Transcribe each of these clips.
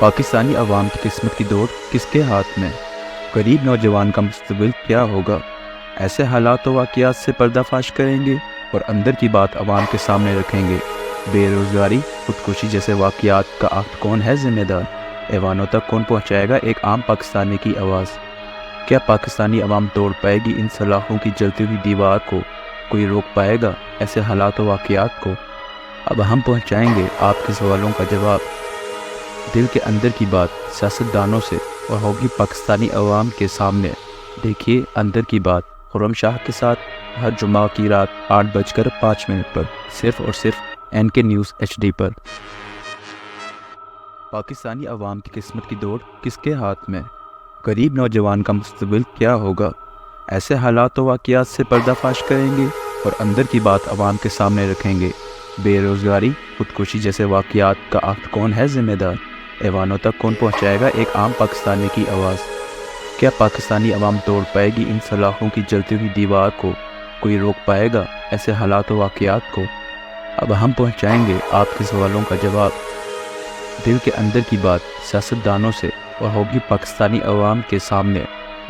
पाकिस्तानी अवाम की किस्मत की दौड़ किसके हाथ में? गरीब नौजवान का मुस्तकबिल क्या होगा? ऐसे हालात व वाक़ियात से पर्दाफाश करेंगे और अंदर की बात अवाम के सामने रखेंगे। बेरोज़गारी, खुदकुशी जैसे वाक़ियात का आखिर कौन है ज़िम्मेदार? ऐवानों तक कौन पहुँचाएगा एक आम पाकिस्तानी की आवाज़? क्या पाकिस्तानी अवाम तोड़ पाएगी इन सलाखों की जलती हुई दीवार को? कोई रोक पाएगा ऐसे हालात व वाक़ियात को? अब हम पहुँचाएंगे आपके सवालों का जवाब। दिल के अंदर की बात सियासतदानों से और होगी पाकिस्तानी अवाम के सामने। देखिए अंदर की बात खुर्रम शाह के साथ हर जुम्मा की रात 8:05 पर सिर्फ और सिर्फ NK न्यूज़ HD पर। पाकिस्तानी अवाम की किस्मत की दौड़ किसके हाथ में? गरीब नौजवान का मुस्तकबिल क्या होगा? ऐसे हालात व वाक़ियात से पर्दाफाश करेंगे और अंदर की बात अवाम के सामने रखेंगे। बेरोज़गारी, खुदकुशी जैसे वाक़ियात का आखिर कौन है ज़िम्मेदार? ऐवानों तक कौन पहुँचाएगा एक आम पाकिस्तानी की आवाज़? क्या पाकिस्तानी अवाम तोड़ पाएगी इन सलाखों की जलती हुई दीवार को? कोई रोक पाएगा ऐसे हालात व वाक़ियात को? अब हम पहुँचाएंगे आपके सवालों का जवाब। दिल के अंदर की बात सियासतदानों से और होगी पाकिस्तानी अवाम के सामने।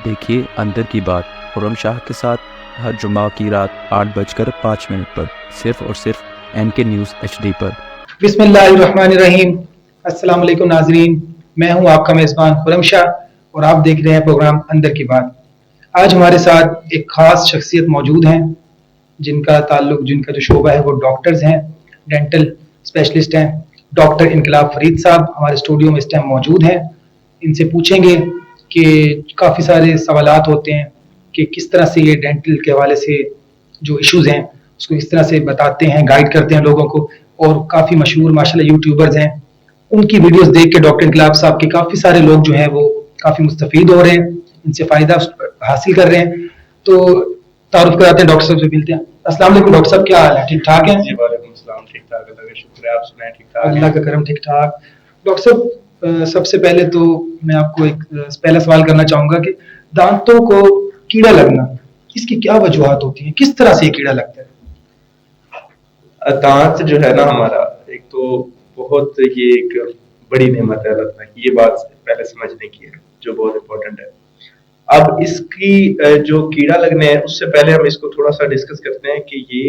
देखिए अंदर की बात खुर्रम शाह के साथ हर जुम्मा की रात 8:05 पर सिर्फ और सिर्फ NK न्यूज़ HD पर। बिस्मिल्लाहिर्रहमानिर्रहीम। अस्सलाम वालेकुम नाज़रीन, मैं हूं आपका मेज़बान खुर्रम शाह और आप देख रहे हैं प्रोग्राम अंदर की बात। आज हमारे साथ एक ख़ास शख्सियत मौजूद हैं जिनका जो शोबा है वो डॉक्टर्स हैं, डेंटल स्पेशलिस्ट हैं। डॉक्टर इनकलाब फरीद साहब हमारे स्टूडियो में इस टाइम मौजूद हैं। इनसे पूछेंगे कि काफ़ी सारे सवालात होते हैं कि किस तरह से ये डेंटल के हवाले से जो इश्यूज़ हैं उसको इस तरह से बताते हैं, गाइड करते हैं लोगों को। और काफ़ी मशहूर माशाल्लाह यूट्यूबर्स हैं, उनकी वीडियोस देख के डॉक्टर इनकलाब साहब के काफ़ी सारे लोग जो हैं वो काफ़ी मुस्तफ़ीद हो रहे हैं, इनसे फ़ायदा हासिल कर रहे हैं। तो तारुफ कराते हैं, डॉक्टर साहब से मिलते हैं। अस्सलाम वालेकुम डॉक्टर साहब, क्या हाल है? ठीक ठाक है? जी वालेकुम सलाम, ठीक ठाक, अल्लाह का शुक्र है। आप सुनाएं? ठीक ठाक? अल्लाह का करम, ठीक ठाक। डॉक्टर साहब, सबसे पहले तो मैं आपको एक पहला सवाल करना चाहूंगा कि दांतों को कीड़ा लगना, इसकी क्या वजूहत होती है? किस तरह से ये कीड़ा लगता है? दांत जो है ना हमारा, एक तो बहुत ये एक बड़ी नेमत है अल्लाह की, ये बात पहले समझने की है जो बहुत इंपॉर्टेंट है। अब इसकी जो कीड़ा लगने है उससे पहले हम इसको थोड़ा सा डिस्कस करते हैं कि ये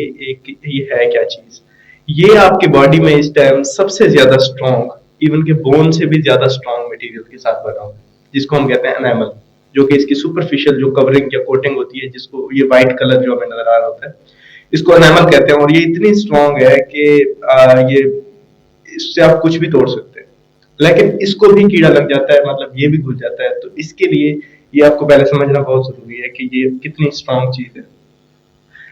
है क्या चीज। ये आपकी बॉडी में इस टाइम सबसे ज्यादा स्ट्रॉन्ग, इवन के बोन से भी ज्यादा स्ट्रॉन्ग मटेरियल के साथ बना हुआ है, जिसको हम कहते हैं एनामल, जो कि इसकी सुपरफिशियल जो कवरिंग या कोटिंग होती है, जिसको ये व्हाइट कलर जो हमें नजर आ रहा होता है, इसको एनामल कहते हैं। और ये इतनी स्ट्रॉन्ग है कि ये इससे आप कुछ भी तोड़ सकते हैं, लेकिन इसको भी कीड़ा लग जाता है, मतलब ये भी घुस जाता है। तो इसके लिए ये आपको पहले समझना बहुत जरूरी है कि ये कितनी स्ट्रॉन्ग चीज है।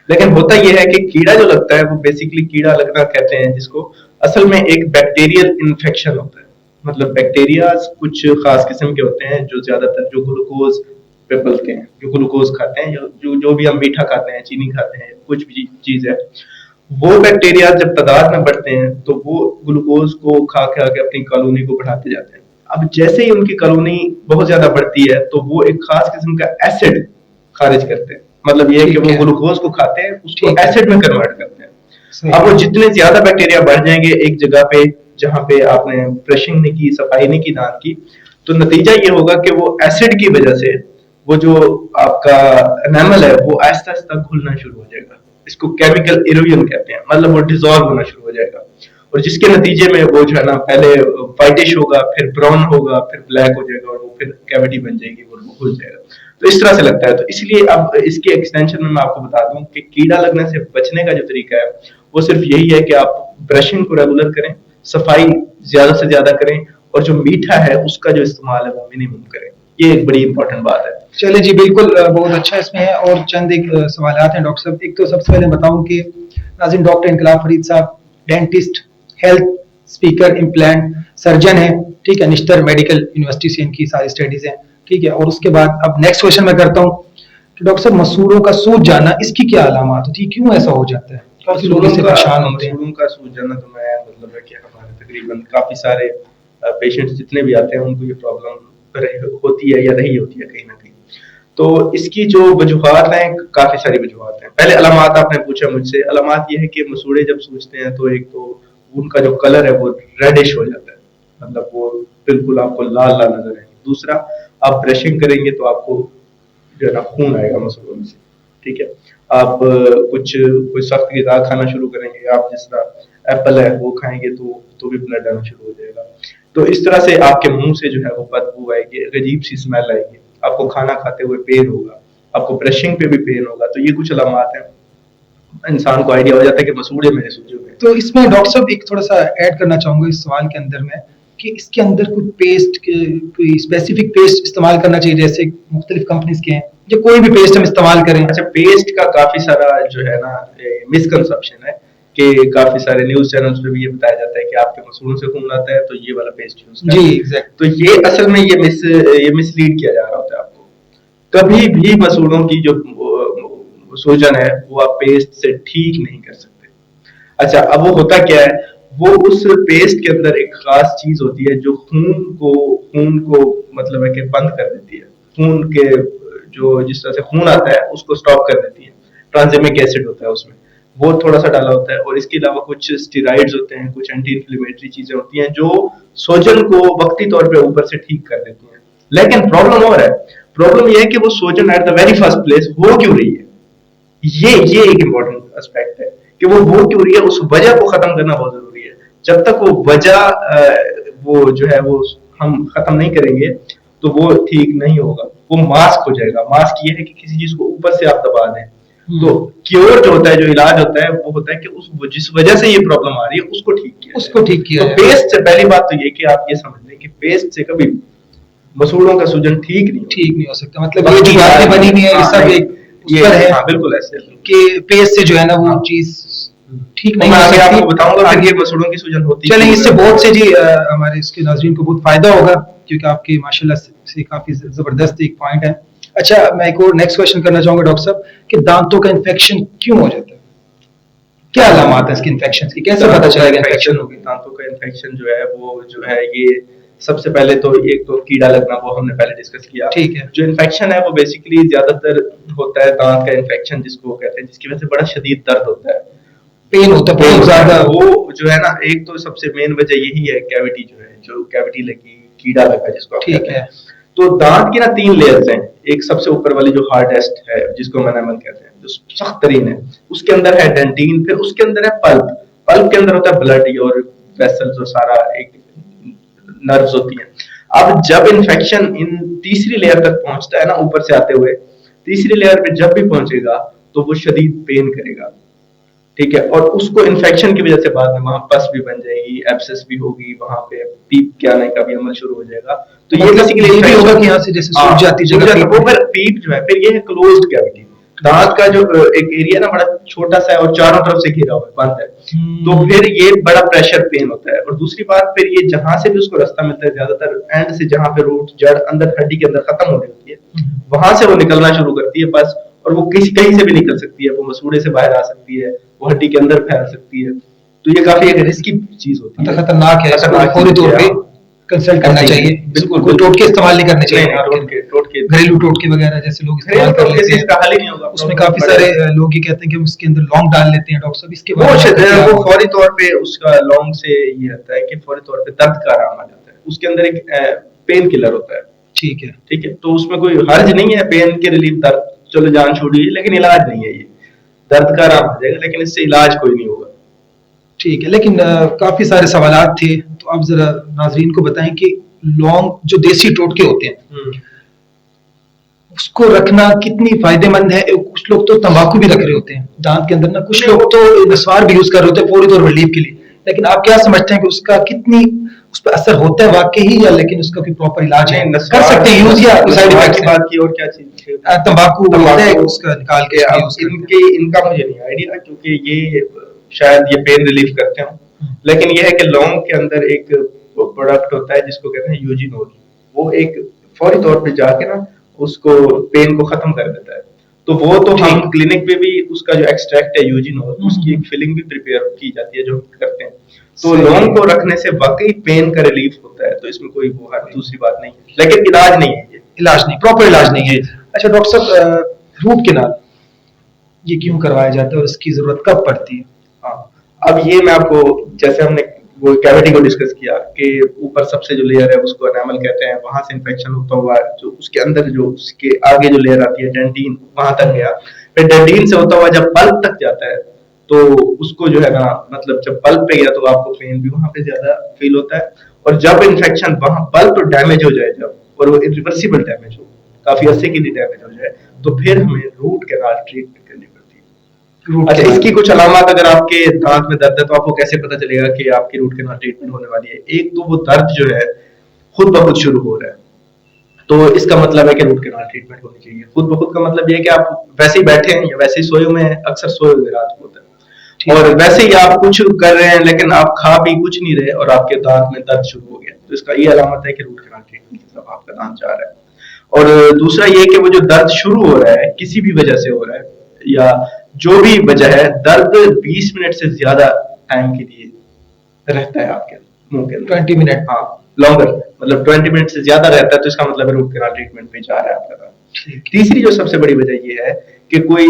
लेकिन होता यह है कि कीड़ा जो लगता है वो बेसिकली कीड़ा लगना कहते हैं जिसको, असल में एक बैक्टीरियल इन्फेक्शन होता है। मतलब बैक्टीरिया कुछ खास किस्म के होते हैं जो ज्यादातर जो ग्लूकोज पे पलते हैं, जो ग्लूकोज खाते हैं, जो भी हम मीठा खाते हैं, चीनी खाते हैं, कुछ भी चीज है, वो बैक्टीरिया जब तादाद में बढ़ते हैं तो वो ग्लूकोज को खा खा के अपनी कॉलोनी को बढ़ाते जाते हैं। अब जैसे ही उनकी कॉलोनी बहुत ज्यादा बढ़ती है तो वो एक खास किस्म का एसिड खारिज करते हैं। मतलब ये है कि वो ग्लूकोज को खाते हैं, उसको एसिड में कन्वर्ट करते हैं। अब वो जितने ज्यादा बैक्टीरिया बढ़ जाएंगे एक जगह पे जहां पे आपने ब्रशिंग नहीं की, सफाई नहीं की दांत की, तो नतीजा ये होगा कि वो एसिड की वजह से वो जो आपका एनामल है वो आहिस्ता आहिस्ता घुलना शुरू हो जाएगा। इसको केमिकल इरोजन कहते हैं, मतलब वो डिसॉल्व होना शुरू हो जाएगा। और जिसके नतीजे में वो जो है ना पहले व्हाइटिश होगा, फिर ब्राउन होगा, फिर ब्लैक हो जाएगा और वो फिर कैविटी बन जाएगी और वो घुल जाएगा। तो इस तरह से लगता है। तो इसलिए अब इसके एक्सटेंशन में मैं आपको बता दूं कि कीड़ा लगने से बचने का जो तरीका है वो सिर्फ यही है कि आप ब्रशिंग को रेगुलर करें, सफाई ज्यादा से ज्यादा करें, और जो मीठा है उसका जो इस्तेमाल है वो मिनिमम करें। ये एक बड़ी इंपॉर्टेंट बात है। चलिए जी, बिल्कुल, बहुत अच्छा इसमें है। और चंद एक सवालात हैं डॉक्टर साहब। एक तो सबसे पहले बताऊं कि नाज़रीन, डॉक्टर इनकलाब फरीद साहब dentist, health speaker, implant surgeon है, ठीक है। निश्तर मेडिकल यूनिवर्सिटी से इनकी सारी स्टडीज हैं, ठीक है। और उसके बाद अब नेक्स्ट क्वेश्चन मैं करता हूँ कि डॉक्टर साहब, मसूड़ों का सूज जाना, इसकी क्या अलामत होती है? क्यों ऐसा हो जाता है? काफी लोग इससे परेशान होते हैं। मसूड़ों का सूज जाना तो मैं मतलब है कि हमारे तकरीबन काफी सारे पेशेंट्स जितने भी आते हैं उनको ये प्रॉब्लम होती है या रही होती है कहीं ना कहीं। तो इसकी जो वजूहात हैं, काफी सारी वजूहात हैं। पहले अलामात आपने पूछा मुझसे। अलामात ये है कि मसूड़े जब सूजते हैं तो एक तो उनका जो कलर है वो रेडिश हो जाता है, मतलब वो बिल्कुल आपको लाल लाल नजर आएंगे। दूसरा, आप ब्रशिंग करेंगे तो आपको जो है ना खून आएगा मसूड़ों में से, ठीक है। आप कोई सख्त ग़िज़ा खाना शुरू करेंगे, आप जिस तरह एप्पल है वो खाएंगे तो भी ब्लड आना शुरू हो जाएगा। तो इस तरह से आपके मुंह से जो है वो बदबू आएगी, अजीब सी स्मेल आएगी, आपको खाना खाते हुए पेन होगा, आपको ब्रशिंग पे भी पेन होगा। तो ये कुछ अलामात हैं, इंसान को आइडिया हो जाता है कि मसूड़े मेरे सूजे हुए हैं। तो इसमें डॉक्टर साहब एक थोड़ा सा ऐड करना चाहूंगा इस सवाल के अंदर में कि इसके अंदर कोई स्पेसिफिक पेस्ट इस्तेमाल करना चाहिए, जैसे मुख्तलिफ कंपनीज के हैं, या कोई भी पेस्ट हम इस्तेमाल करें? अच्छा, पेस्ट का काफी सारा जो है ना मिसकंसेप्शन है कि काफी सारे न्यूज चैनल्स पे भी ये बताया जाता है कि आपके मसूड़ों से खून आता है तो ये वाला पेस्ट यूज करें। जी एग्जैक्ट। तो ये असल में ये मिसलीड किया जा रहा होता है आपको। कभी भी मसूड़ों की जो सूजन है वो आप पेस्ट से ठीक नहीं कर सकते। अच्छा, अब वो होता क्या है, वो उस पेस्ट के अंदर एक खास चीज होती है जो खून को मतलब है कि बंद कर देती है। खून के जो जिस तरह से खून आता है उसको स्टॉप कर देती है। ट्रांसजेमिक एसिड होता है उसमें, वो थोड़ा सा डाला होता है, और इसके अलावा कुछ स्टेरॉइड्स होते हैं, कुछ एंटी इन्फ्लेमेटरी चीजें होती हैं जो सोजन को वक्ती तौर पे ऊपर से ठीक कर देती हैं। लेकिन प्रॉब्लम और है, प्रॉब्लम ये है कि वो सोजन at the very first place हो क्यों रही है, ये एक इम्पोर्टेंट एस्पेक्ट है कि वो हो क्यों रही है। उस वजह को खत्म करना बहुत जरूरी है। जब तक वो वजह वो जो है वो हम खत्म नहीं करेंगे तो वो ठीक नहीं होगा, वो मास्क हो जाएगा। मास्क ये है कि किसी चीज को ऊपर से आप दबा दें। तो क्योर जो होता है, जो इलाज होता है, वो होता है कि जिस वजह से ये प्रॉब्लम आ रही है उसको ठीक किया तो पेस्ट से पहली बात तो ये कि आप ये समझ लें कि पेस्ट से कभी मसूड़ों का सूजन ठीक नहीं हो सकता। मतलब ये जो बातें बनी हुई है ये सब एक उस पर है। हाँ, बिल्कुल ऐसे कि पेस्ट से जो है ना वो चीज ठीक नहीं हो सकती। आपको बताऊंगा फिर ये मसूड़ों की सूजन होती है। चलें, इससे बहुत से जी हमारे इसके नाज़रीन को बहुत फायदा होगा, क्योंकि आपके माशाल्लाह से काफी जबरदस्त एक पॉइंट है। अच्छा, मैं एक और नेक्स्ट क्वेश्चन करना चाहूंगा डॉक्टर साहब कि दांतों का इन्फेक्शन क्यों हो जाता है? क्या अलामत है इसके इन्फेक्शन की, कैसे पता चलेगा इन्फेक्शन होगी? दांतों का इन्फेक्शन जो है वो जो है ये सबसे पहले तो एक तो कीड़ा लगना, वो हमने पहले डिस्कस किया। ठीक है। जो इन्फेक्शन है वो बेसिकली ज्यादातर होता है दांत का इन्फेक्शन, जिसको कहते हैं, जिसकी वजह से बड़ा शदीद दर्द होता है, पेन होता है बहुत ज्यादा। वो जो है ना, एक तो सबसे मेन वजह यही है कैविटी जो कैविटी लगी, कीड़ा लगा जिसको आप कहते हैं। तो दांत की ना 3 लेयर्स हैं। एक सबसे ऊपर वाली जो हार्डेस्ट है, जिसको एनामल कहते हैं, जो सख्त तरीन है, उसके अंदर है डेंटिन, फिर उसके अंदर है पल्प। पल्प के अंदर होता है ब्लड और वेसल्स और सारा एक नर्व्स होती हैं। अब जब इन्फेक्शन इन तीसरी लेयर तक पहुंचता है ना, ऊपर से आते हुए तीसरी लेयर पे जब भी पहुंचेगा तो वो शदीद पेन करेगा, ठीक है। और उसको इन्फेक्शन की वजह से बाद में वहां पस भी बन जाएगी, एब्सेस भी होगी, वहां पे पीप के आने का भी अमल शुरू हो जाएगा। तो ये बेसिकली ये भी होगा कि यहाँ से जैसे सूज जाती है वो, फिर पीप जो है, फिर ये है क्लोज्ड कैविटी। दांत का जो एक एरिया ना बड़ा छोटा सा है और चारों तरफ से घिरा हुआ है, बंद है, तो फिर ये बड़ा प्रेशर पेन होता है। और दूसरी बात, फिर ये जहां से भी उसको रास्ता मिलता है, ज्यादातर एंड से, जहां पे रूट जड़ अंदर हड्डी के अंदर खत्म हो रही होती है, वहां से वो निकलना शुरू करती है बस। और वो कहीं से भी निकल सकती है, वो मसूड़े से बाहर आ सकती है, वो हड्डी के अंदर फैल सकती है। तो ये काफी एक रिस्की चीज होती है, खतरनाक है, फौरी तौर पे कंसल्ट करना चाहिए। बिल्कुल, कोई टोटके इस्तेमाल नहीं करने चाहिए, टोटके घरेलू टोटके वगैरह जैसे लोग इस्तेमाल कर लेते हैं, इसका हल ही नहीं होगा। उसमें काफी सारे लोग ये कहते हैं कि हम उसके अंदर लौंग डाल लेते हैं। डॉक्टर साहब इसके वो फौरी तौर पे उसका लौंग से ये रहता है कि फौरी तौर पे दर्द का आराम आ जाता है। उसके अंदर एक पेन किलर होता है, ठीक है। तो उसमें कोई हर्ज नहीं है, पेन के रिलीफ, दर्द चलो जान छोड़िए, लेकिन इलाज नहीं है। ये दर्द का आराम आ जाएगा, लेकिन इससे इलाज कोई नहीं होगा, ठीक है। लेकिन काफी सारे सवालात थे, तो आप जरा नाजरीन को बताएं कि लौंग जो देसी टोटके होते हैं उसको रखना कितनी फायदेमंद है। कुछ लोग तो तंबाकू भी रख रहे होते हैं दांत के अंदर ना, कुछ लोग तो नस्वार भी यूज कर रहे होते हैं फौरी तौर पर रिलीफ के लिए। लेकिन आप क्या समझते हैं कि उसका कितनी उस पर असर होता है वाकई ही, या लेकिन उसका कोई प्रॉपर इलाज है, कर सकते हैं यूज, या साइड इफेक्ट की बात की? और क्या चीज तंबाकू है उसका निकाल के इनका मुझे नहीं आइडिया, क्योंकि ये शायद ये पेन रिलीफ करते हो। लेकिन ये है कि लौंग के अंदर एक प्रोडक्ट होता है जिसको कहते हैं यूजिनोल। वो एक फौरी तौर पे जाके ना उसको पेन को खत्म कर देता है। तो वो तो हम क्लिनिक पे भी उसका जो एक्सट्रैक्ट है यूजिनोल, उसकी एक फिलिंग भी प्रिपेयर की जाती है जो करते हैं। तो लौंग को रखने से वाकई पेन का रिलीफ होता है, तो इसमें कोई वो दूसरी बात नहीं है, लेकिन इलाज नहीं है, ये इलाज नहीं, प्रॉपर इलाज नहीं है। अच्छा डॉक्टर साहब, रूट कैनाल ये क्यों करवाया जाता है और इसकी जरूरत कब पड़ती है? हाँ, अब ये मैं आपको, जैसे हमने वो कैविटी को डिस्कस किया कि ऊपर सबसे जो लेयर है उसको एनामल कहते हैं, वहां से इन्फेक्शन होता हुआ जो उसके अंदर जो उसके आगे जो लेयर आती है डेंटिन, वहां तक गया। फिर डेंटिन से होता हुआ जब पल्प तक जाता है तो उसको जो है ना, मतलब जब पल्प पे गया तो आपको पेन भी वहां पे ज्यादा फील होता है। और जब इन्फेक्शन वहां पल्प डैमेज हो जाए जब, और वो इरिवर्सिबल डैमेज हो, काफी अरसे के लिए डैमेज हो जाए, तो फिर हमें रूट कैनाल ट्रीटमेंट करनी पड़ती है। अच्छा, इसकी कुछ अलामत, अगर आपके दांत में दर्द है तो आपको कैसे पता चलेगा कि आपकी रूट कैनाल ट्रीटमेंट होने वाली है? एक तो वो दर्द जो है खुद ब खुद शुरू हो रहा है, तो इसका मतलब है कि रूट कैनाल ट्रीटमेंट होनी चाहिए। खुद ब खुद का मतलब ये है कि आप वैसे ही बैठे हैं या वैसे ही सोए हुए हैं, अक्सर सोए हुए रात को होता है, और वैसे ही आप कुछ कर रहे हैं लेकिन आप खा भी कुछ नहीं रहे और आपके दांत में दर्द शुरू हो गया, तो इसका ये अलामत है कि रूट कैनाल ट्रीटमेंट की तरफ आपका दांत जा रहा है। और दूसरा ये कि वो जो दर्द शुरू हो रहा है किसी भी वजह से हो रहा है, या जो भी वजह है, दर्द 20 मिनट से ज्यादा टाइम के लिए रहता है आपके मुंह के अंदर। 20 मिनट? हाँ, लॉन्गर, मतलब 20 मिनट से ज्यादा रहता है, तो इसका मतलब है रूट कैनाल ट्रीटमेंट पे जा रहा है आपका दांत। तीसरी जो सबसे बड़ी वजह ये है कि कोई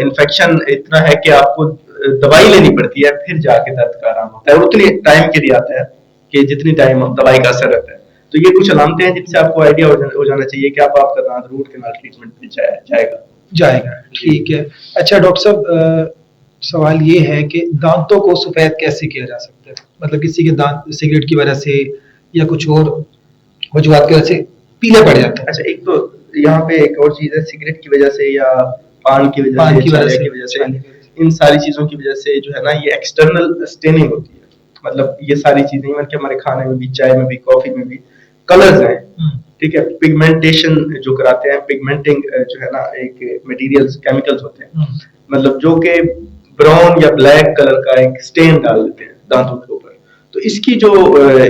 इन्फेक्शन इतना है कि आपको दवाई लेनी पड़ती है, फिर जाके दर्द का आराम होता है, और उतनी टाइम के लिए आता है कि जितनी टाइम दवाई का असर रहता है। तो ये कुछ अलामतें हैं जिनसे आपको आइडिया हो जाना चाहिए कि आपका दांत रूट कैनाल ट्रीटमेंट पे जाएगा। ठीक है। अच्छा डॉक्टर साहब, सवाल ये है कि दांतों को सफेद कैसे किया जा सकता है? मतलब किसी के दांत सिगरेट की वजह से या कुछ और वजूहत की वजह से पीले पड़ जाते हैं। अच्छा, एक तो यहाँ पे एक और चीज है, सिगरेट की वजह से या पान की वजह से, छाले की वजह से, इन सारी चीजों की वजह से जो है ना, ये एक्सटर्नल स्टेनिंग होती है। मतलब ये सारी चीजें कि हमारे खाने में भी, चाय में भी, कॉफी में भी कलर्स हैं, ठीक है, पिगमेंटेशन जो कराते हैं, पिगमेंटिंग जो है ना, एक मटेरियल्स, केमिकल्स होते हैं, मतलब जो कि ब्राउन या ब्लैक कलर का एक स्टेन डाल देते हैं दांतों के ऊपर। तो इसकी जो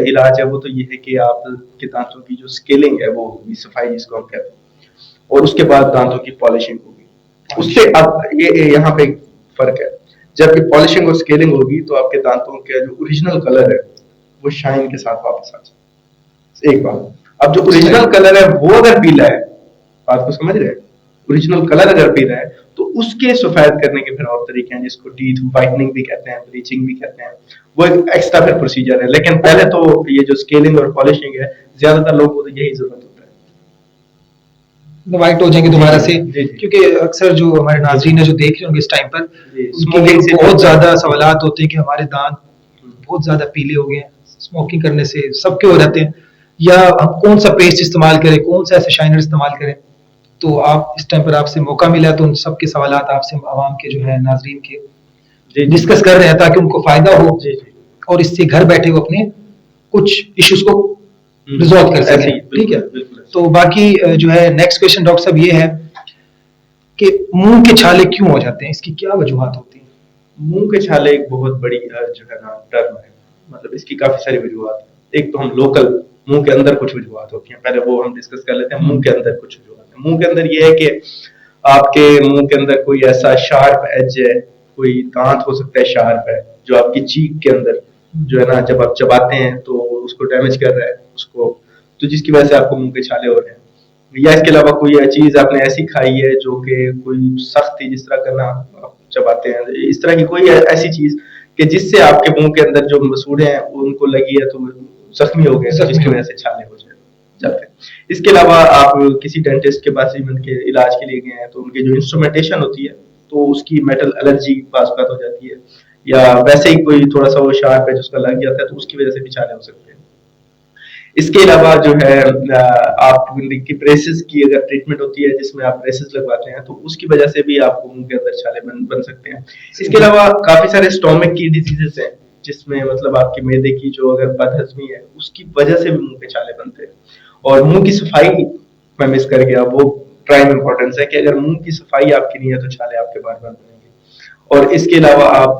इलाज है वो तो ये है कि आपके दांतों की जो स्केलिंग है वो होगी, सफाई जिसको हम कहते हैं, और उसके बाद दांतों की पॉलिशिंग होगी। उससे अब ये यहाँ पे फर्क है, जबकि पॉलिशिंग और स्केलिंग होगी तो आपके दांतों के जो ओरिजिनल कलर है वो शाइन के साथ वापस आ जाए। एक बात, अब जो ओरिजिनल कलर है वो अगर पीला है, बात को समझ रहे हैं, ओरिजिनल कलर अगर पीला है तो उसके सफेद करने के फिर और तरीके हैं, जिसको टीथ व्हाइटनिंग भी कहते हैं, ब्लीचिंग भी कहते हैं, वो एक एक्स्ट्रा फिर प्रोसीजर है। लेकिन पहले तो ये जो स्केलिंग और पॉलिशिंग है, ज्यादातर लोगों को तो यही जरूरत होता है, व्हाइट हो जाएंगे दोबारा से, क्योंकि अक्सर जो हमारे नाज़रीन है जो देख रहे होंगे इस टाइम पर, उनके बहुत ज्यादा सवालात होते हैं कि हमारे दांत बहुत ज्यादा पीले हो गए हैं, स्मोकिंग करने से सबके हो जाते हैं, या हम कौन सा पेस्ट इस्तेमाल करें, कौन सा ऐसे शाइनर इस्तेमाल करें। तो आप इस टाइम पर आपसे मौका मिला तो उन सबके सवालात आपसे आवाम के जो है नाज़रीन के डिस्कस कर रहे हैं ताकि उनको फायदा हो और इससे घर बैठे वो अपने कुछ इश्यूज को रिजॉल्व कर सकें। ठीक है, तो बाकी जो है नेक्स्ट क्वेश्चन डॉक्टर साहब ये है कि मुंह के छाले क्यों हो जाते हैं, इसकी क्या वजूहत होती है? मुंह के छाले एक बहुत बड़ी जो है ना टर्म है, मतलब इसकी काफी सारी वजूहत है। एक तो हम लोकल मुंह के अंदर कुछ वजूहत होती हैं, पहले वो हम डिस्कस कर लेते हैं। मुंह के अंदर कुछ वजूहत है, मुंह के अंदर ये है कि आपके मुंह के अंदर कोई ऐसा शार्प एज है, कोई दांत हो सकता है शार्प है जो आपकी चीक के अंदर जो है ना, जब आप चबाते हैं तो उसको डैमेज कर रहा है उसको, तो जिसकी वजह से आपको मुंह के छाले हो रहे हैं। या इसके अलावा कोई चीज आपने ऐसी खाई है जो कि कोई सख्त थी, जिस तरह करना आप चबाते हैं, इस तरह की कोई ऐसी चीज कि जिससे आपके मुंह के अंदर जो मसूड़े हैं उनको लगी है तो जख्मी हो गए, जिसकी वजह से छाले हो जाते हैं। इसके अलावा आप किसी डेंटिस्ट के पास के इलाज के लिए गए हैं तो उनकी जो इंस्ट्रूमेंटेशन होती है तो उसकी मेटल एलर्जी पास हो जाती है, या वैसे ही कोई थोड़ा सा वो शार्प है जिसका लग जाता है तो उसकी वजह से भी छाले हो सकते हैं। इसके अलावा जो है आप की ब्रेसेस की अगर ट्रीटमेंट होती है जिसमें आप ब्रेसेस लगवाते हैं तो उसकी वजह से भी आपको मुंह के अंदर छाले बन सकते हैं। इसके अलावा काफी सारे स्टोमक की डिजीजेस हैं जिसमें मतलब आपके मैदे की जो अगर बदहजमी है उसकी वजह से भी मुंह के छाले बनते हैं। और मुंह की सफाई मैं मिस कर गया, वो प्राइम इंपॉर्टेंस है कि अगर मुंह की सफाई आपकी नहीं है तो छाले आपके बार बार बनेंगे। और इसके अलावा आप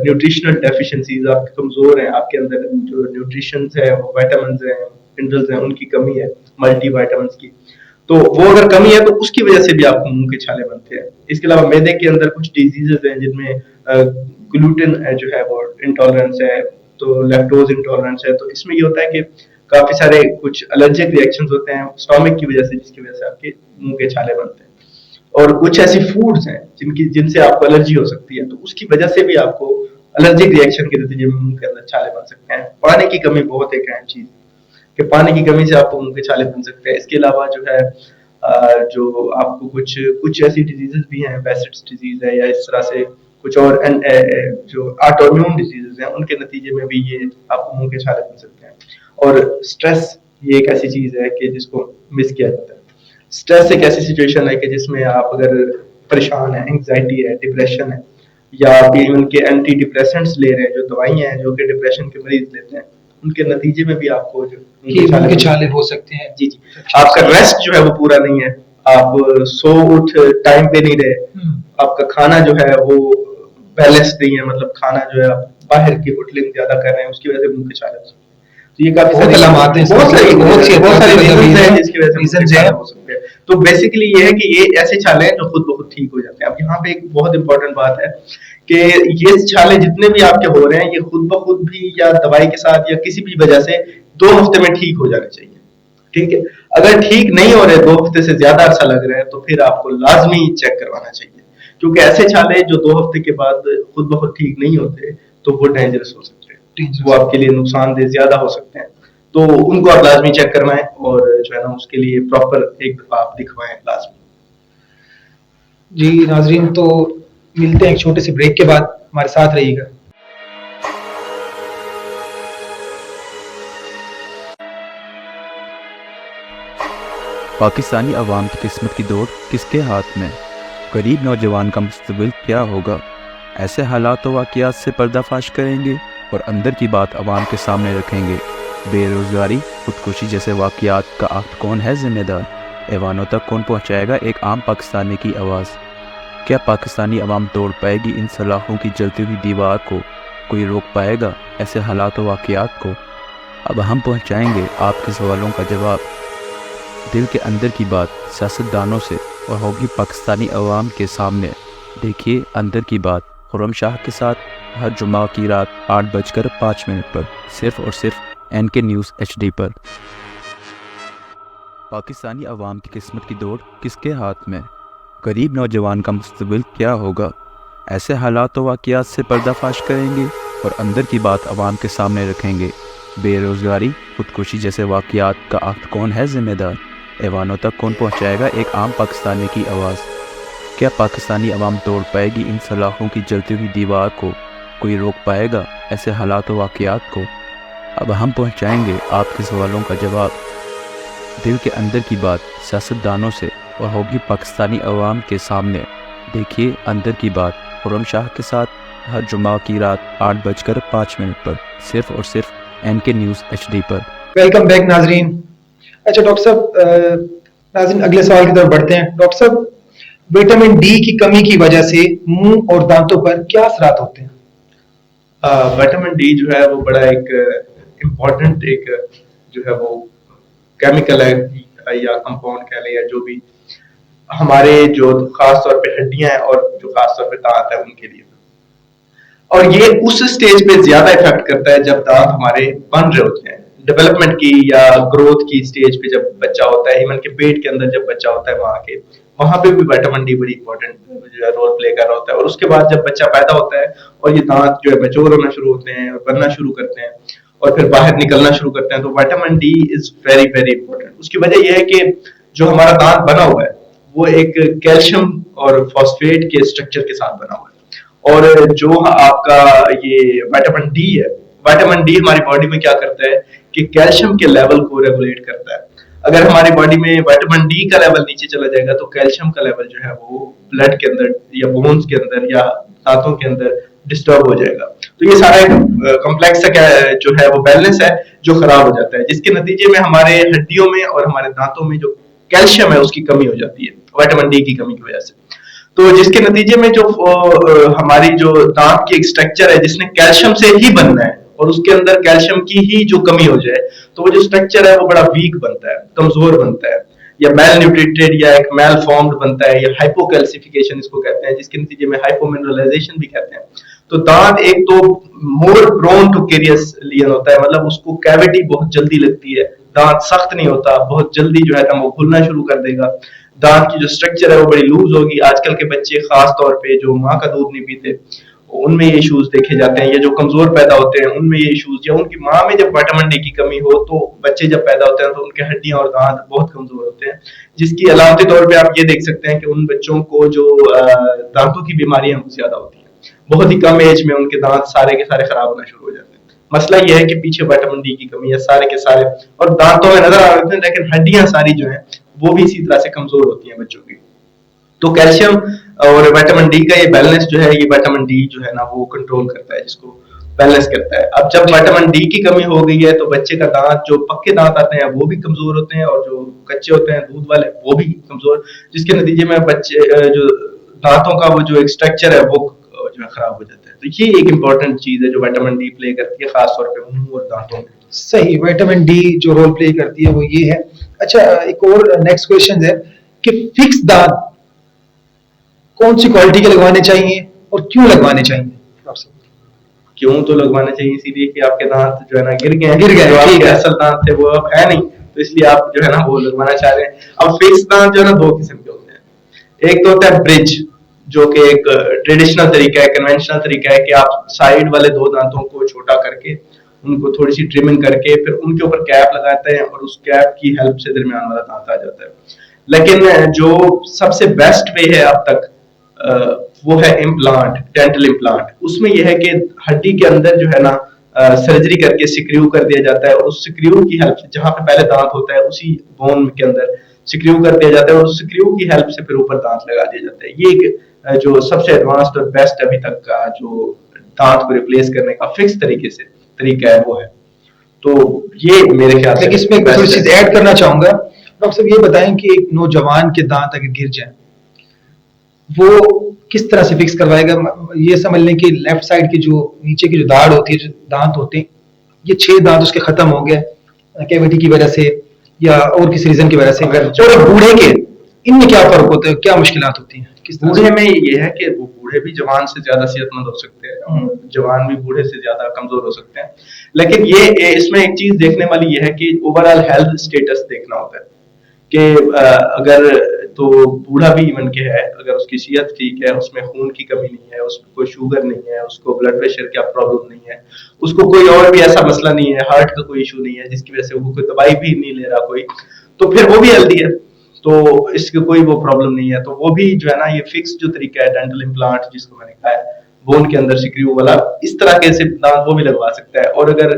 न्यूट्रिशनल डेफिशिएंसीज, आप कमजोर हैं, आपके अंदर जो न्यूट्रिशन है वो विटामिन्स हैं, मिनरल्स हैं, उनकी कमी है, मल्टी विटामिन्स की, तो वो अगर कमी है तो उसकी वजह से भी आपको मुंह के छाले बनते हैं। इसके अलावा मैदे के अंदर कुछ डिजीजेस हैं जिनमें ग्लूटेन जो है वो इंटॉलरेंस है, तो लैक्टोज इंटॉलरेंस है, तो इसमें ये होता है कि काफी सारे कुछ एलर्जिक रिएक्शंस होते हैं स्टोमक की वजह से, जिसकी वजह से आपके मुंह के छाले बनते हैं। और कुछ ऐसी फूड्स हैं जिनसे आपको एलर्जी हो सकती है, तो उसकी वजह से भी आपको एलर्जिक रिएक्शन के नतीजे में मुंह के अंदर छाले बन सकते हैं। पानी की कमी बहुत एक अहम चीज कि पानी की कमी से आपको मुंह के छाले बन सकते हैं। इसके अलावा जो है जो आपको कुछ कुछ ऐसी डिजीजेस भी हैं, बेसिट्स डिजीज है या इस तरह से कुछ और जो ऑटोइम्यून डिजीजेस हैं उनके नतीजे में भी ये आपको मुंह के छाले बन सकते हैं। और स्ट्रेस ये एक ऐसी चीज है कि जिसको मिस किया जाता है। स्ट्रेस एक ऐसी सिचुएशन है कि जिसमें आप अगर परेशान है, एंग्जाइटी है, डिप्रेशन है या आप इवन के एंटी डिप्रेसेंट्स ले रहे हैं, जो दवाइयां हैं जो कि डिप्रेशन के मरीज लेते हैं, उनके नतीजे में भी आपको जो मुंह के छाले हो सकते हैं। जी जी, आपका रेस्ट जो है वो पूरा नहीं है, आप सो उठ टाइम पे नहीं रहे, आपका खाना जो है वो बैलेंस नहीं है, मतलब खाना जो है आप बाहर की होटलिंग ज्यादा कर रहे हैं, उसकी वजह से मुंह के छाले हो सकते हैं। तो ये काफी सारी अलामत हैं, बहुत सारी रीजंस हैं जिसकी वजह से मुंह के छाले हो सकते हैं। तो बेसिकली ये है कि ये ऐसे छाले हैं जो खुद ब खुद ठीक हो जाते हैं। अब यहाँ पे एक बहुत इंपॉर्टेंट बात है कि ये छाले जितने भी आपके हो रहे हैं ये खुद ब खुद भी या दवाई के साथ या किसी भी वजह से 2 हफ्ते में ठीक हो जाने चाहिए, ठीक है। अगर ठीक नहीं हो रहे, 2 हफ्ते से ज्यादा अरसा लग रहा है, तो फिर आपको लाजमी चेक करवाना चाहिए, क्योंकि ऐसे छाले जो 2 हफ्ते के बाद खुद ब खुद ठीक नहीं होते तो वो डेंजरस हो सकते हैं, वो आपके लिए नुकसानदेह ज्यादा हो सकते हैं। तो उनको आप लाजमी चेक करवाएं और जो है ना उसके लिए प्रॉपर एक दफा आप दिखवाएं लाजमी। जी नाजरीन, तो मिलते हैं एक छोटे से ब्रेक के बाद, हमारे साथ रहिएगा। पाकिस्तानी अवाम की किस्मत की दौड़ किसके हाथ में? गरीब नौजवान का मुस्तकबिल क्या होगा? ऐसे हालात व वाक़ियात से पर्दाफाश करेंगे और अंदर की बात अवाम के सामने रखेंगे। बेरोज़गारी, खुदकुशी जैसे वाक़ियात का आखिर कौन है ज़िम्मेदार? ऐवानों तक कौन पहुँचाएगा एक आम पाकिस्तानी की आवाज़? क्या पाकिस्तानी अवाम तोड़ पाएगी इन सलाखों की जलती हुई दीवार को? कोई रोक पाएगा ऐसे हालात व वाक़ियात को? अब हम पहुँचाएँगे आपके सवालों का जवाब। दिल के अंदर की बात सियासतदानों से और होगी पाकिस्तानी अवाम के सामने। देखिए अंदर की बात खुर्रम शाह के साथ हर जुमा की रात 8:05 पर, सिर्फ और सिर्फ NK न्यूज़ HD पर। पाकिस्तानी अवाम की किस्मत की दौड़ किसके हाथ में? गरीब नौजवान का मुस्तकबिल क्या होगा? ऐसे हालात व वाक़ियात से पर्दाफाश करेंगे और अंदर की बात अवाम के सामने रखेंगे। बेरोज़गारी, खुदकुशी जैसे वाक़ियात का आखिर कौन है ज़िम्मेदार? ऐवानों तक कौन पहुँचाएगा एक आम पाकिस्तानी की आवाज़? क्या पाकिस्तानी अवाम तोड़ पाएगी इन सलाखों की जलती हुई दीवार को? कोई रोक पाएगा ऐसे हालात व वाक़ियात को? अब हम पहुँचाएँगे आपके सवालों का जवाब। दिल के अंदर की बात सियासतदानों से और होगी पाकिस्तानी अवाम के सामने। देखिए अंदर की बात खुर्रम शाह के साथ हर जुमा की रात 8:05 पर, सिर्फ और सिर्फ NK न्यूज़ HD पर। वेलकम बैक नाजरीन। अच्छा डॉक्टर साहब, नाजरीन अगले सवाल की तरफ बढ़ते हैं। डॉक्टर साहब, विटामिन डी की कमी की वजह से मुंह और दांतों पर क्या असरात होते हैं? विटामिन डी जो है वो बड़ा एक इम्पोर्टेंट एक जो है वो केमिकल है या कंपाउंड कह लें या जो भी, हमारे जो खास तौर पे हड्डियां हैं और जो खास तौर पे दांत है उनके लिए, और ये उस स्टेज पे ज्यादा इफेक्ट करता है जब दांत हमारे बन रहे होते हैं, डेवलपमेंट की या ग्रोथ की स्टेज पे जब बच्चा होता है, इवन के पेट के अंदर जब बच्चा होता है वहां पे भी विटामिन डी बड़ी इंपॉर्टेंट जो है रोल प्ले कर रहा होता है। और उसके बाद जब बच्चा पैदा होता है और ये दांत जो है मैच्योर होना शुरू होते हैं और बनना शुरू करते हैं और फिर बाहर निकलना शुरू करते हैं, तो vitamin D is very very important. उसकी वजह यह है कि जो हमारा दांत बना हुआ है वो एक कैल्शियम और फॉस्फेट के स्ट्रक्चर के साथ बना हुआ है, और जो आपका ये विटामिन डी है, विटामिन डी हमारी बॉडी में क्या करता है कि कैल्शियम के लेवल को रेगुलेट करता है। अगर हमारी बॉडी में विटामिन डी का लेवल नीचे चला जाएगा तो कैल्शियम का लेवल जो है वो ब्लड के अंदर या बोन्स के अंदर या दांतों के अंदर डिस्टर्ब हो जाएगा। तो ये सारा एक कॉम्प्लेक्स जो है वो बैलेंस है जो खराब हो जाता है, जिसके नतीजे में हमारे हड्डियों में और हमारे दांतों में जो कैल्शियम है उसकी कमी हो जाती है विटामिन डी की कमी की वजह से। तो जिसके नतीजे में जो हमारी जो दांत की एक स्ट्रक्चर है जिसने कैल्शियम से ही बनना है और उसके अंदर कैल्शियम की ही जो कमी हो जाए तो वो जो स्ट्रक्चर है वो बड़ा वीक बनता है, कमजोर बनता है, या मेल न्यूट्रिटेड या एक मेल फॉर्म्ड बनता है, या हाइपोकैल्सिफिकेशन इसको कहते हैं, जिसके नतीजे में हाइपोमिनरलाइजेशन भी कहते हैं। तो दांत एक तो मोर प्रोन टू कैरियस लियन होता है, मतलब उसको कैविटी बहुत जल्दी लगती है, दांत सख्त नहीं होता, बहुत जल्दी जो है ना वो खुलना शुरू कर देगा, दांत की जो स्ट्रक्चर है वो बड़ी लूज होगी। आजकल के बच्चे खास तौर पे जो माँ का दूध नहीं पीते उनमें ये इश्यूज देखे जाते हैं, या जो कमजोर पैदा होते हैं उनमें ये इश्यूज, या उनकी माँ में जब विटामिन डी की कमी हो तो बच्चे जब पैदा होते हैं तो उनके हड्डियां और दांत बहुत कमजोर होते हैं, जिसकी अलामती तौर पे आप ये देख सकते हैं कि उन बच्चों को जो दांतों की बीमारियां ज्यादा होती हैं, बहुत ही कम एज में उनके दांत सारे के सारे खराब होना शुरू हो जाते हैं। मसला यह है कि पीछे विटामिन डी की कमी है सारे के सारे, और दांतों में नजर आ रहे हैं लेकिन हड्डियां सारी जो है वो भी इसी तरह से कमजोर होती हैं बच्चों की। तो कैल्शियम और विटामिन डी का ये बैलेंस जो है, ये विटामिन डी जो है ना वो कंट्रोल करता है, जिसको बैलेंस करता है। अब जब विटामिन डी की कमी हो गई है तो बच्चे का दांत, जो पक्के दांत आते हैं वो भी कमजोर होते हैं, और जो कच्चे होते हैं दूध वाले वो भी कमजोर, जिसके नतीजे में बच्चे जो दांतों का वो जो एक स्ट्रक्चर है वो जो है खराब हो जाता है। तो ये एक इम्पोर्टेंट चीज है जो विटामिन डी प्ले करती है, खासतौर पे मुंह और दांतों में। सही, विटामिन डी जो रोल प्ले करती है वो ये है। अच्छा, एक और नेक्स्ट क्वेश्चन है कि फिक्स दांत कौन सी क्वालिटी के लगवाने चाहिए और क्यों लगवाने चाहिए? क्यों तो लगवाने चाहिए इसीलिए कि आपके दांत जो है ना गिर गए जो आपके असल दांत थे वो अब है नहीं, तो इसलिए आप जो है ना वो लगवाना चाह रहे हैं। अब फिक्स दांत जो है ना दो किस्म के होते हैं। एक तो होता है ब्रिज, जो कि एक ट्रेडिशनल तरीका है, कन्वेंशनल तरीका है कि आप साइड वाले दो दांतों को छोटा करके उनको थोड़ी सी ट्रिमिंग करके फिर उनके ऊपर कैप लगाते हैं और उस कैप की हेल्प से दरमियान वाला दांत आ जाता है। लेकिन जो सबसे बेस्ट वे है अब तक वो है इम्प्लांट, डेंटल इम्प्लांट। उसमें यह है कि हड्डी के अंदर जो है ना सर्जरी करके सिक्रू कर दिया जाता है, और उस सिक्रू की हेल्प से, जहां पे पहले दांत होता है उसी बोन के अंदर सिक्रू कर दिया जाता है, और उस सिक्रू की हेल्प से फिर ऊपर दांत लगा दिया जाता है। ये एक जो सबसे एडवांस्ड और बेस्ट अभी तक का जो दांत को रिप्लेस करने का फिक्स तरीके से तरीका है वो है। तो ये मेरे ख्याल से इसमें एक थोड़ी चीज ऐड करना चाहूंगा। डॉक्टर साहब ये बताएं कि एक नौजवान के दांत अगर गिर जाए वो किस तरह से फिक्स करवाएगा? ये समझ लें कि लेफ्ट साइड की जो नीचे की जो दाढ़ होती है, जो दांत होते हैं, ये 6 दांत उसके खत्म हो गए कैविटी की वजह से या और किसी रीजन की वजह से, और बूढ़े के इनमें क्या फर्क होता है, क्या मुश्किलात होती हैं? बूढ़े में ये है कि वो बूढ़े भी जवान से ज्यादा सेहतमंद हो सकते हैं, जवान भी बूढ़े से ज्यादा कमजोर हो सकते हैं। लेकिन ये इसमें एक चीज देखने वाली ये है कि ओवरऑल हेल्थ स्टेटस देखना होता है कि अगर तो बूढ़ा भी इवन के है, अगर उसकी सेहत ठीक है, उसमें खून की कमी नहीं है, उसको कोई शुगर नहीं है, उसको ब्लड प्रेशर का प्रॉब्लम नहीं है, उसको कोई और भी ऐसा मसला नहीं है, हार्ट का कोई इशू नहीं है जिसकी वजह से वो कोई दवाई भी नहीं ले रहा कोई, तो फिर वो भी हेल्दी है, तो इसकी कोई वो प्रॉब्लम नहीं है। तो वो भी जो है ना ये फिक्स जो तरीका है डेंटल इम्प्लांट जिसको मैंने कहा है बोन के अंदर सिक्रू वाला, इस तरह के से दांत वो भी लगवा सकता है। और अगर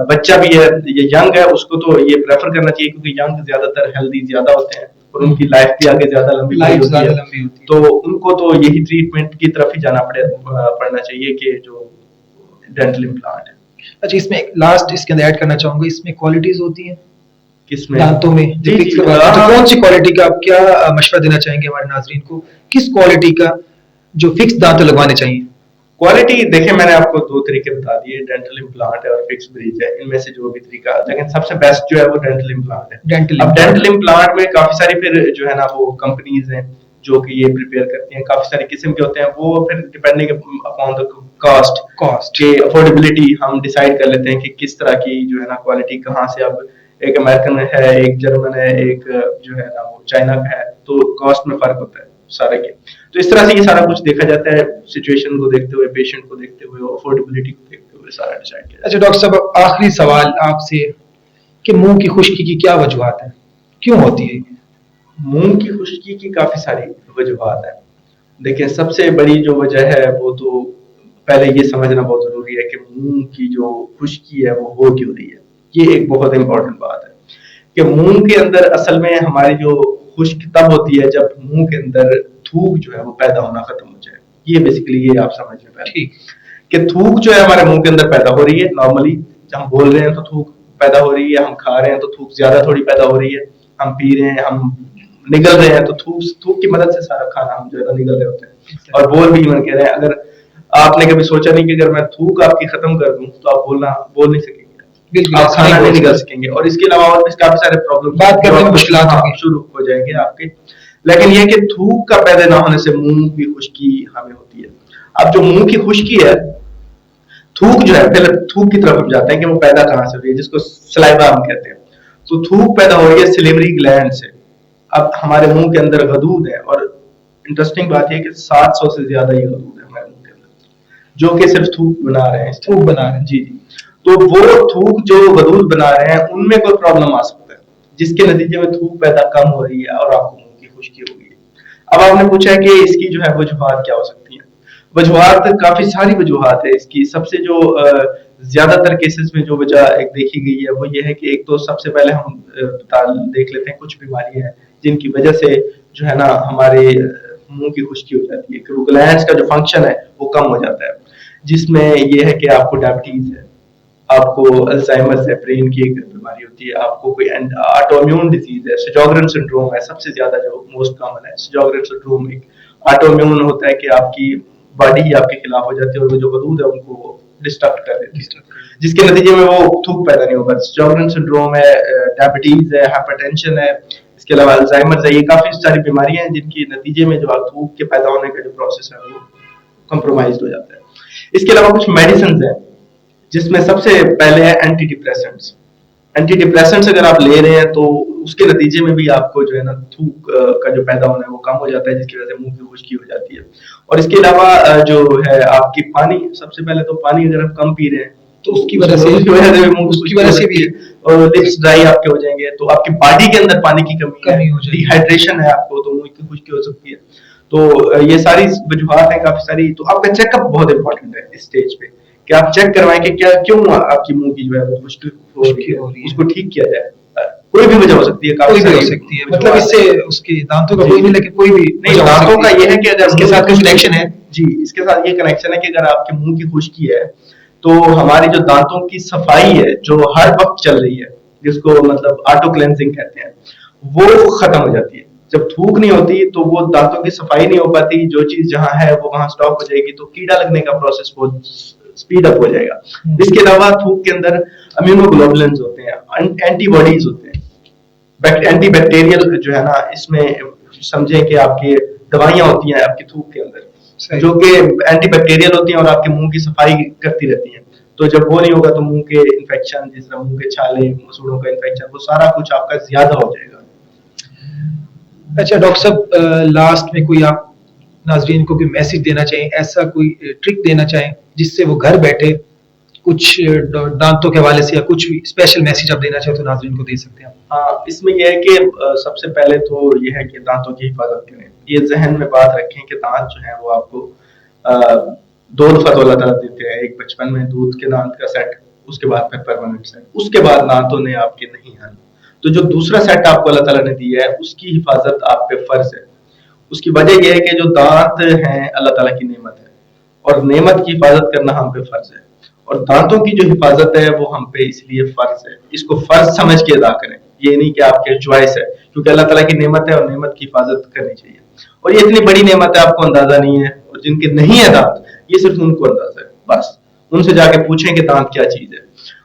बच्चा भी है, ये यंग है, उसको तो ये प्रेफर करना चाहिए क्योंकि यंग ज्यादातर हेल्दी ज्यादा होते हैं और उनकी लाइफ भी आगे ज्यादा लंबी होती है, तो उनको तो यही ट्रीटमेंट की तरफ ही जाना पड़ना चाहिए कि जो डेंटल इम्प्लांट है। अच्छा, इसमें लास्ट इसके अंदर ऐड करना चाहूंगा, इसमें क्वालिटीज होती हैं किसमें? दांतों में जी, जी, तो कौन सी क्वालिटी का आप क्या मशवरा देना चाहेंगे हमारे नाजरीन को, किस क्वालिटी का जो फिक्स दांत लगवाने चाहिए? क्वालिटी देखिए मैंने आपको दो तरीके बता दिए, डेंटल इम्प्लांट है और फिक्स ब्रिज है, इनमें से जो भी तरीका, लेकिन सबसे बेस्ट जो है वो डेंटल इम्प्लांट है। अब डेंटल इम्प्लांट में काफी सारी फिर जो है ना वो कंपनीज हैं जो कि ये प्रिपेयर करती हैं, काफी सारी किस्म के होते हैं, वो फिर डिपेंडिंग अपॉन द कॉस्ट के अफोर्डेबिलिटी हम डिसाइड कर लेते हैं कि किस तरह की जो है ना क्वालिटी कहाँ से। अब एक अमेरिकन है, एक जर्मन है, एक जो है ना वो चाइना का है, तो कॉस्ट में फर्क होता है सारे के। तो इस तरह से ये सारा कुछ देखा जाता है, सिचुएशन को देखते हुए, पेशेंट को देखते हुए, अफोर्डेबिलिटी को देखते हुए सारा डिसाइड किया। अच्छा डॉक्टर साहब, आखिरी सवाल आपसे कि मुंह की खुश्की की क्या वजूहत है, क्यों होती है? मुंह की खुश्की की काफी सारी वजूहत है। देखिए सबसे बड़ी जो वजह है वो तो पहले ये समझना बहुत जरूरी है कि मुंह की जो खुश्की है वो हो क्यों रही है। ये एक बहुत इंपॉर्टेंट बात है कि मुंह के अंदर असल में हमारी जो खुश्क तब होती है जब मुंह के अंदर थूक जो है वो पैदा होना खत्म हो जाए। ये बेसिकली ये आप समझ में पहले कि थूक जो है हमारे मुंह के अंदर पैदा हो रही है। नॉर्मली जब हम बोल रहे हैं तो थूक पैदा हो रही है, हम खा रहे हैं तो थूक ज्यादा थोड़ी पैदा हो रही है, हम पी रहे हैं, हम निगल रहे हैं तो थूक की मदद से सारा खाना हम जो है निगल रहे होते हैं। और बोल भी इवन कह रहे हैं। अगर आपने कभी सोचा नहीं कि अगर मैं थूक आपकी खत्म कर दूं तो आप बोल नहीं सकेंगे, आप खाना नहीं निगल सकेंगे, और इसके अलावा और भी काफी सारे प्रॉब्लम बात करने में मुश्किलात शुरू हो जाएंगे आपके। लेकिन ये कि थूक का पैदा ना होने से मुंह की खुश्की हमें होती है। अब जो मुंह की खुश्की है, थूक जो है, पहले थूक की तरफ हम जाते हैं कि वो पैदा कहां से हो रही है, जिसको सलाइवा हम कहते हैं। तो थूक पैदा हो रही है सिलिवरी ग्लैंड से। अब हमारे मुंह के अंदर गदूद है, और इंटरेस्टिंग बात यह है कि 700 से ज्यादा ये गदूद है हमारे मुंह के अंदर। जो कि सिर्फ थूक बना रहे हैं, थूक बना रहे हैं। जी जी। तो वो थूक जो गदूद बना रहे हैं उनमें कोई प्रॉब्लम आ सकता है, जिसके नतीजे में थूक पैदा कम हो रही है और आपको मुंह की खुश्की हो गई है। अब आपने पूछा है कि इसकी जो है वजूहात क्या हो सकती है। वजूहात काफी सारी वजूहात है इसकी। सबसे जो ज्यादातर केसेस में जो वजह एक देखी गई है वो ये है कि एक तो सबसे पहले हम देख लेते हैं कुछ बीमारियां हैं जिनकी वजह से जो है ना हमारे मुंह की खुश्की हो जाती है। ग्लैंड्स का जो फंक्शन है वो कम हो जाता है, जिसमें ये है कि आपको डायबिटीज है, आपको अल्जाइमर है, ब्रेन की एक बीमारी होती है, आपको कोई ऑटोइम्यून डिजीज है, sjogren सिंड्रोम है, सबसे ज्यादा जो मोस्ट कॉमन है। sjogren सिंड्रोम एक ऑटोइम्यून होता है कि आपकी बॉडी ही आपके खिलाफ हो जाती है और वो जो गदूद है उनको डिस्टर्ब कर देती है, जिसके नतीजे में वो थूक पैदा नहीं होगा। sjogren सिंड्रोम है, डायबिटीज है, हाइपरटेंशन है, इसके अलावा अल्जाइमर है। ये काफी सारी बीमारियां हैं जिनके नतीजे में जो थूक के पैदा होने का जो प्रोसेस है वो कंप्रोमाइज हो जाता है। इसके अलावा कुछ मेडिसिन है जिसमें सबसे पहले है एंटी डिप्रेसेंट्स। एंटी डिप्रेसेंट्स अगर आप ले रहे हैं तो उसके नतीजे में भी आपको जो है ना थूक का जो पैदा होना है वो कम हो जाता है, जिसकी वजह से मुंह की खुश्की हो जाती है। और इसके अलावा जो है आपकी पानी, सबसे पहले तो पानी अगर आप कम पी रहे हैं तो उसकी वजह से भी और लिप्स ड्राई आपके हो जाएंगे, तो आपकी बॉडी के अंदर पानी की कमी हो जाएगी, डिहाइड्रेशन है आपको, तो मुंह की खुश्की हो सकती है। तो ये सारी वजूहात हैं काफी सारी। तो आपका चेकअप बहुत इंपॉर्टेंट है इस स्टेज पे कि आप चेक करवाएं कि क्या क्यों आपकी मुंह की जो है वो खुश्की हो रही है, उसको ठीक किया जाए। कोई भी वजह हो सकती है, कोई भी हो सकती है, मतलब इससे उसके दांतों का कोई नहीं, लेकिन कोई भी नहीं। दांतों का ये है कि अगर इसके साथ कुछ कनेक्शन है जी, इसके साथ ये कनेक्शन है कि अगर आपके मुंह की खुश्की है तो हमारी जो दांतों की सफाई है जो हर वक्त चल रही है, जिसको मतलब ऑटो क्लेंजिंग कहते हैं, वो खत्म हो जाती है। जब थूक नहीं होती तो वो दांतों की सफाई नहीं हो पाती, जो चीज जहां है वो वहां स्टॉप हो जाएगी, तो कीड़ा लगने का प्रोसेस बहुत स्पीड अप हो जाएगा। इसके अलावा थूक के अंदर इम्यूनोग्लोबुलिन्स होते हैं, एंटीबॉडीज होते हैं, एंटीबैक्टीरियल जो है ना, इसमें समझे कि आपकी दवाइयां होती हैं आपकी थूक के अंदर जो कि एंटीबैक्टीरियल होती हैं और आपके मुंह की सफाई करती रहती हैं। तो जब वो नहीं होगा तो मुंह के इन्फेक्शन, जिस तरह मुंह के छाले, मसूड़ों का इन्फेक्शन, वो सारा कुछ आपका ज्यादा हो जाएगा। अच्छा डॉक्टर साहब, लास्ट में कोई आप नाजरीन को कोई मैसेज देना चाहें, ऐसा कोई ट्रिक देना चाहें जिससे वो घर बैठे कुछ दांतों के हवाले से या कुछ भी स्पेशल मैसेज आप देना चाहें तो नाजरीन को दे सकते हैं? हाँ, इसमें यह है कि सबसे पहले तो यह है कि दांतों की हिफाजत करें। ये जहन में बात रखें कि दांत जो है वो आपको 2 दफा तो अल्लाह ताला देते हैं, एक बचपन में दूध के दांत का सेट, उसके बाद फिर परमानेंट सेट, उसके बाद दांतों ने आपके नहीं आने। तो जो दूसरा सेट आपको अल्लाह ताला ने दिया है उसकी हिफाजत आप पे फर्ज है। उसकी वजह यह है कि जो दांत हैं अल्लाह ताला की नेमत है और नेमत की हिफाजत करना हम पे फर्ज है, और दांतों की जो हिफाजत है वो हम पे इसलिए फर्ज है। इसको फर्ज समझ के अदा करें, ये नहीं कि आपके चॉइस है, क्योंकि अल्लाह ताला की नेमत है और नेमत की हिफाजत करनी चाहिए। और ये इतनी बड़ी नेमत है, आपको अंदाजा नहीं है, और जिनके नहीं है दांत ये सिर्फ उनको अंदाजा है, बस उनसे जाके पूछें कि दांत क्या चीज है।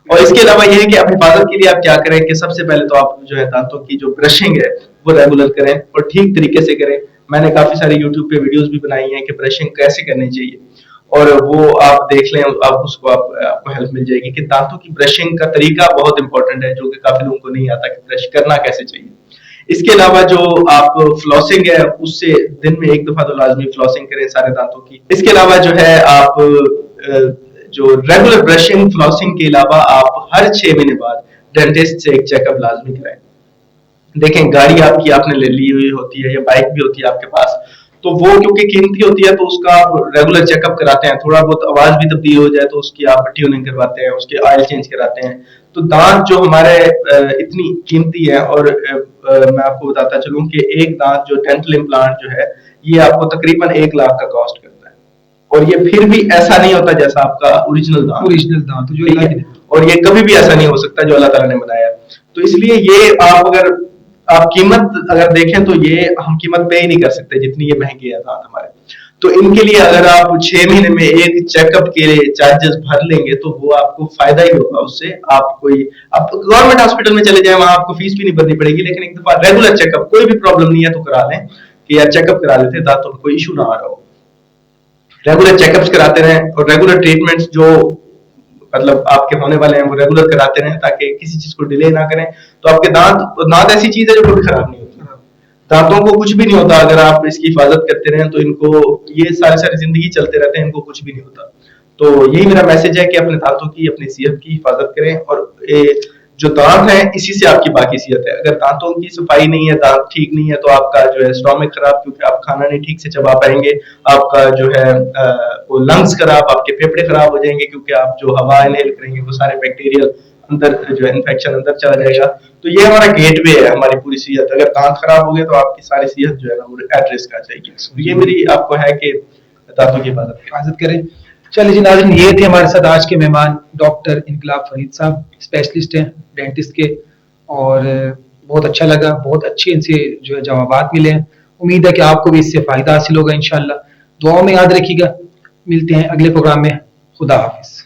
और इसके अलावा ये है कि आप हिफाजत के लिए आप क्या करें कि सबसे पहले तो आप जो है दांतों की जो ब्रशिंग है वो रेगुलर करें और ठीक तरीके से करें। मैंने काफी सारे यूट्यूब पे वीडियोस भी बनाई हैं कि ब्रशिंग कैसे करनी चाहिए, और वो आप देख लें, आप उसको आपको हेल्प मिल जाएगी कि दांतों की ब्रशिंग का तरीका बहुत इंपॉर्टेंट है, जो कि काफी लोगों को नहीं आता कि ब्रश करना कैसे चाहिए। इसके अलावा जो आप फ्लॉसिंग है उससे दिन में 1 दफा तो लाजमी फ्लॉसिंग करें सारे दांतों की। इसके अलावा जो है आप जो रेगुलर ब्रशिंग फ्लॉसिंग के अलावा आप हर 6 महीने बाद डेंटिस्ट से एक चेकअप लाजमी कराएं। देखें, गाड़ी आपकी आपने ले ली हुई होती है या बाइक भी होती है आपके पास, तो वो क्योंकि कीमती होती है तो उसका आप रेगुलर चेकअप कराते हैं। थोड़ा बहुत आवाज भी तब्दील हो जाए तो उसकी आप ट्यूनिंग करवाते हैं, उसके ऑयल चेंज कराते हैं। तो दांत जो हमारे इतनी कीमती है, और मैं आपको बताता चलूं कि एक दांत जो डेंटल इम्प्लांट जो है ये आपको तकरीबन 1 लाख का कॉस्ट करता है, और ये फिर भी ऐसा नहीं होता जैसा आपका ओरिजिनल दांत जो, और ये कभी भी ऐसा नहीं हो सकता जो अल्लाह ताला ने बनाया। तो इसलिए ये आप कीमत अगर देखें तो ये हम कीमत पे ही नहीं कर सकते जितनी ये महंगी है दांत हमारे। तो इनके लिए अगर आप 6 महीने में एक चेकअप के लिए चार्जेस भर लेंगे तो वो आपको फायदा ही होगा उससे। आप गवर्नमेंट हॉस्पिटल में चले जाएं, वहां आपको फीस भी नहीं भरनी पड़ेगी, लेकिन एक दफा रेगुलर चेकअप, कोई भी प्रॉब्लम नहीं है तो करा लें कि यार चेकअप करा लेते, दांतों में कोई इशू ना आ रहा हो। रेगुलर चेकअप्स कराते रहें और रेगुलर ट्रीटमेंट्स जो मतलब आपके होने वाले हैं वो रेगुलर कराते रहें ताकि किसी चीज को डिले ना करें। तो आपके दांत ऐसी चीज है जो कभी खराब नहीं होती। दांतों को कुछ भी नहीं होता अगर आप इसकी हिफाजत करते रहें, तो इनको ये सारी जिंदगी चलते रहते हैं, इनको कुछ भी नहीं होता। तो यही मेरा मैसेज है कि अपने दांतों की, अपनी सेहत की हिफाजत करें, और जो दांत है इसी से आपकी बाकी सेहत है। अगर दांतों की सफाई नहीं है, दांत ठीक नहीं है, तो आपका जो है स्टोमक खराब, क्योंकि आप खाना नहीं ठीक से चबा पाएंगे, आपका जो है वो लंग्स खराब, आपके फेफड़े खराब हो जाएंगे, क्योंकि आप जो हवा इनहेल करेंगे वो सारे बैक्टीरियल अंदर जो है इन्फेक्शन अंदर चला जाएगा। तो ये हमारा गेटवे है हमारी पूरी सेहत। अगर दांत खराब हो गए तो आपकी सारी सेहत जो है ना वो एट रिस्क आ जाएगी। तो ये मेरी आपको है कि दांतों की हिफाजत करें। चलिए जी नाज़रीन, ये थे हमारे साथ आज के मेहमान डॉक्टर इनकलाब फरीद साहब, स्पेशलिस्ट हैं डेंटिस्ट के, और बहुत अच्छा लगा, बहुत अच्छे इनसे जो है जवाबात मिले हैं। उम्मीद है कि आपको भी इससे फायदा हासिल होगा इंशाल्लाह। दुआओं में याद रखिएगा। मिलते हैं अगले प्रोग्राम में। खुदा हाफिज।